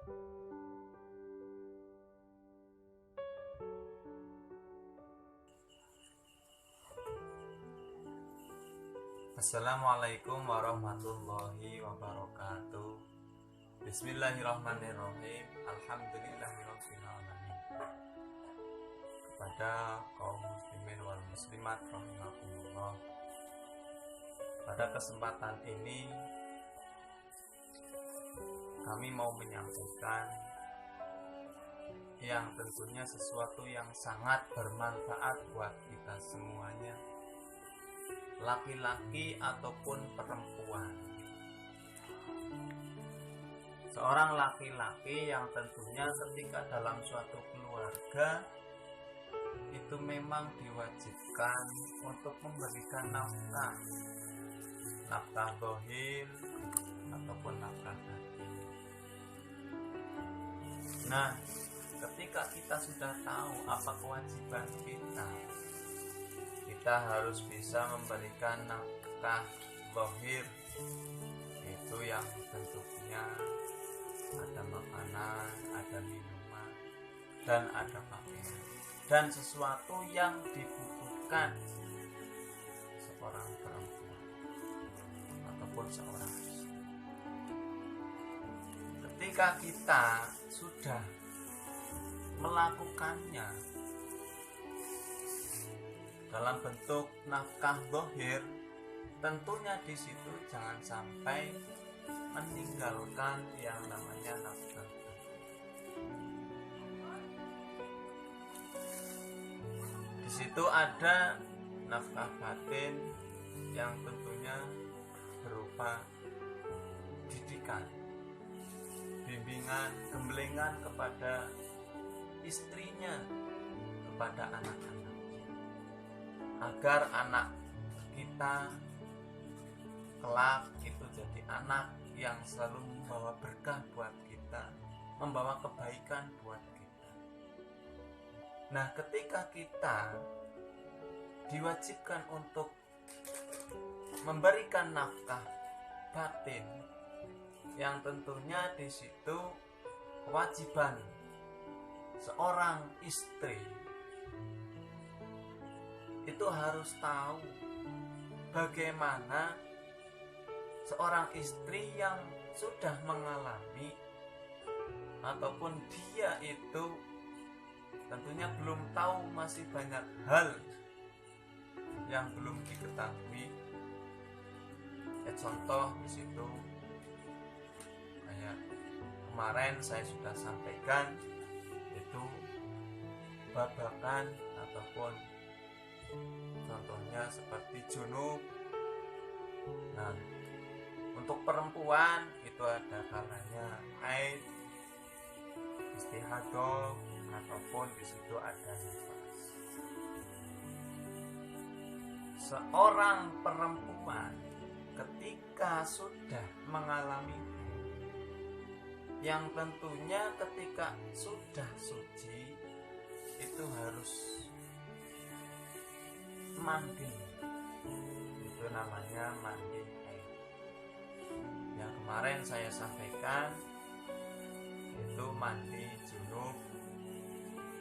Assalamualaikum warahmatullahi wabarakatuh. Bismillahirrahmanirrahim. Alhamdulillahirabbil alamin. Kepada kaum muslimin wal muslimat rahimakumullah. Pada kesempatan ini kami mau menyampaikan yang tentunya sesuatu yang sangat bermanfaat buat kita semuanya, laki-laki ataupun perempuan. Seorang laki-laki yang tentunya ketika dalam suatu keluarga itu memang diwajibkan untuk memberikan nafkah zahir ataupun nafkah batin. Nah, ketika kita sudah tahu apa kewajiban kita harus bisa memberikan nafkah zahir, itu yang tentunya ada makanan, ada minuman, dan ada pakaian, dan sesuatu yang dibutuhkan seorang perempuan ataupun seorang istri. Ketika kita sudah melakukannya dalam bentuk nafkah zahir, tentunya di situ jangan sampai meninggalkan yang namanya nafkah batin. Di situ ada nafkah batin yang tentunya berupa didikan, bimbingan, gemblengan kepada istrinya, kepada anak-anak, agar anak kita kelak itu jadi anak yang selalu membawa berkah buat kita, membawa kebaikan buat kita. Nah, ketika kita diwajibkan untuk memberikan nafkah batin, yang tentunya di situ kewajiban seorang istri itu harus tahu bagaimana seorang istri yang sudah mengalami ataupun dia itu tentunya belum tahu, masih banyak hal yang belum diketahui. Contoh di situ kayak kemarin saya sudah sampaikan, itu babakan ataupun contohnya seperti junub. Nah, untuk perempuan itu ada kalanya haid, istihadah, ataupun di situ ada nifas. Seorang perempuan ketika sudah mengalami yang tentunya ketika sudah suci itu harus mandi, itu namanya mandi haid. Yang kemarin saya sampaikan itu mandi junub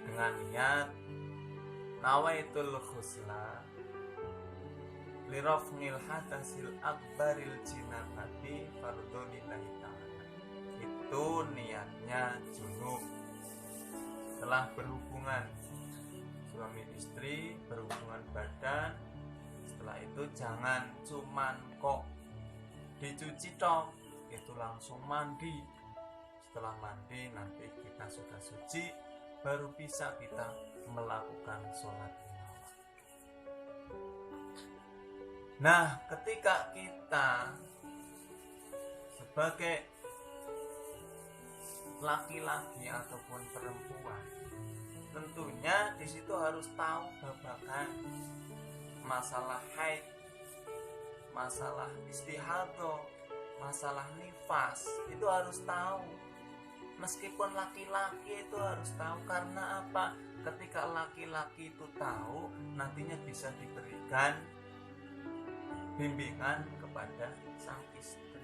dengan niat nawaitul khusla lirafnil hadasil akbaril jinabati fardhonillahi ta'ala. Itu niatnya junub setelah berhubungan suami istri, berhubungan badan. Setelah itu jangan cuman kok dicuci tok, itu langsung mandi. Setelah mandi nanti kita sudah suci, baru bisa kita melakukan sholat. Nah, ketika kita sebagai laki-laki ataupun perempuan, tentunya di situ harus tahu babakan masalah haid, masalah istihadah, masalah nifas, itu harus tahu. Meskipun laki-laki itu harus tahu, karena apa? Ketika laki-laki itu tahu, nantinya bisa diberikan bimbingan kepada sang istri.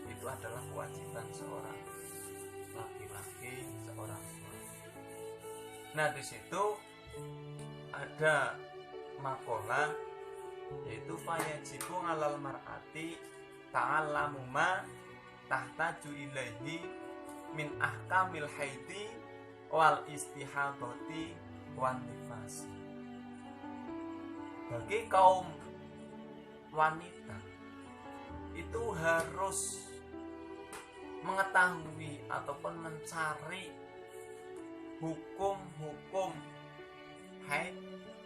Itu adalah kewajiban seorang laki-laki. Nah, di situ ada makalah yaitu fayajibu alal mar'ati ta'allamu ma tahtaju ilaihi min ahkamil haidi wal istihadati wan nifasi. Bagi kaum wanita itu harus mengetahui ataupun mencari hukum-hukum haid,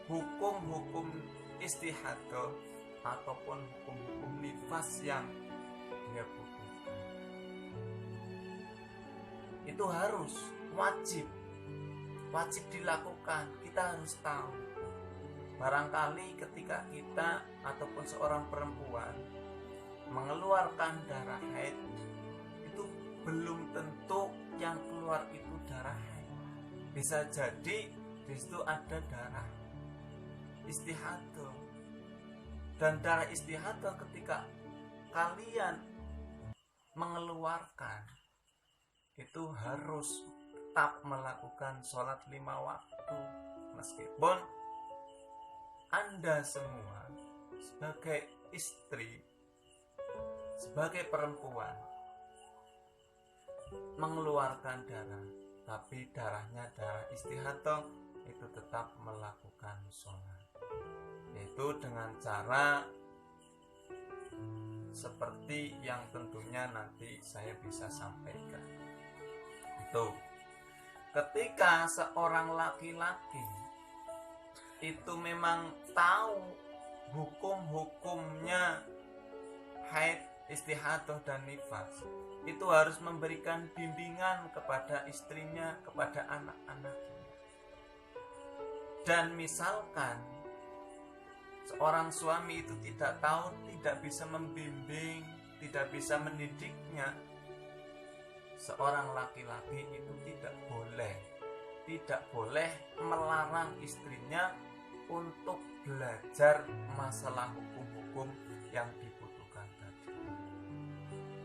hukum-hukum istihadah ataupun hukum-hukum nifas yang dia butuhkan. Itu harus wajib dilakukan. Kita harus tahu. Barangkali ketika kita ataupun seorang perempuan mengeluarkan darah haid, itu belum tentu yang keluar itu darah haid. Bisa jadi di situ ada darah istihadah. Dan darah istihadah ketika kalian mengeluarkan itu harus tetap melakukan sholat 5 waktu, meskipun Anda semua sebagai istri, sebagai perempuan mengeluarkan darah, tapi darahnya darah istihadah, itu tetap melakukan sholat, yaitu dengan cara seperti yang tentunya nanti saya bisa sampaikan. Itu ketika seorang laki-laki itu memang tahu hukum-hukumnya haid, istihadah dan nifas, itu harus memberikan bimbingan kepada istrinya, kepada anak-anaknya. Dan misalkan seorang suami itu tidak tahu, tidak bisa membimbing, tidak bisa mendidiknya, seorang laki-laki itu tidak boleh melarang istrinya untuk belajar masalah hukum-hukum yang dibutuhkan tadi.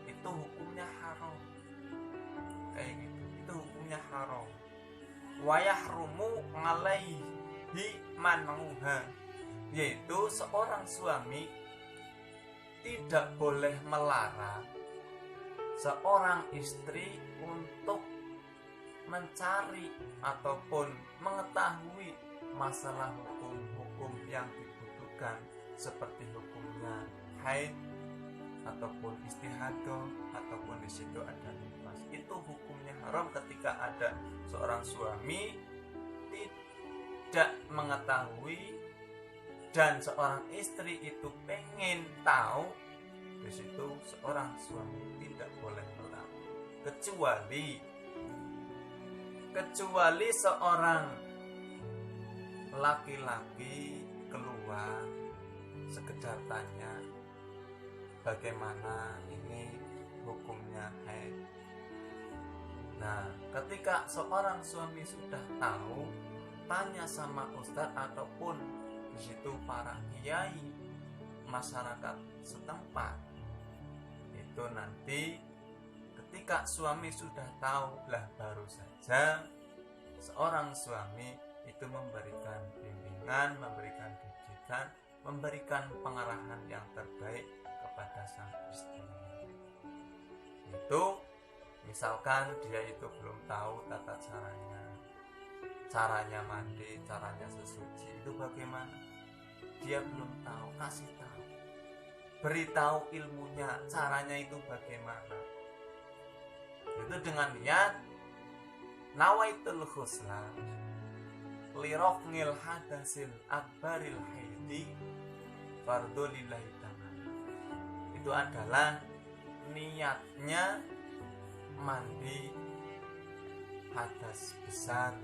Itu hukumnya haram. Kayak gitu. Itu hukumnya haram. Wa yahrumu alaihi manuha, yaitu seorang suami tidak boleh melarang seorang istri untuk mencari ataupun mengetahui masalah hukum-hukum yang dibutuhkan, seperti hukumnya haid ataupun istihadah ataupun di situ ada nifas. Itu hukumnya haram ketika ada seorang suami tidak mengetahui dan seorang istri itu pengen tahu, di situ seorang suami tidak boleh melarang, kecuali seorang laki-laki keluar sekedar tanya bagaimana ini hukumnya haid. Nah, ketika seorang suami sudah tahu, tanya sama ustadz ataupun di situ para kiai masyarakat setempat, itu nanti ketika suami sudah tahu lah, baru saja seorang suami itu memberikan bimbingan, memberikan didikan, memberikan pengarahan yang terbaik kepada sang istri. Itu misalkan dia itu belum tahu tata caranya mandi, caranya sesuci, itu bagaimana? Dia belum tahu, kasih tahu, beritahu ilmunya, caranya itu bagaimana. Itu dengan niat nawaitul husna lirafnil hadasil akbaril haidi fardhu lillahi ta'ala. Itu adalah niatnya mandi hadas besar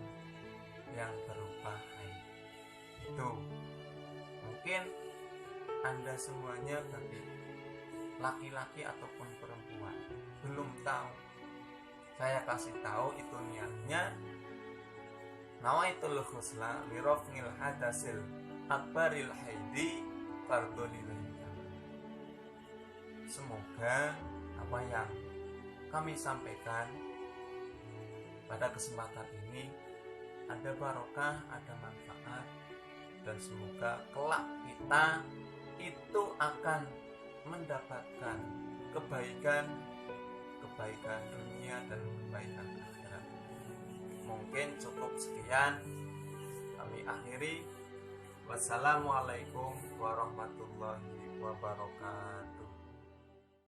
yang berupa haid. Itu mungkin Anda semuanya, bagi laki-laki ataupun perempuan, belum tahu. Saya kasih tahu, itu niatnya nawaitul husna lirafnil hadasil akbaril haidi fardhu lillahi ta'ala. Semoga apa yang kami sampaikan pada kesempatan ini ada barokah, ada manfaat, dan semoga kelak kita itu akan mendapatkan kebaikan dunia dan kebaikan akhirat. Mungkin cukup sekian, kami akhiri. Wassalamualaikum warahmatullahi wabarakatuh.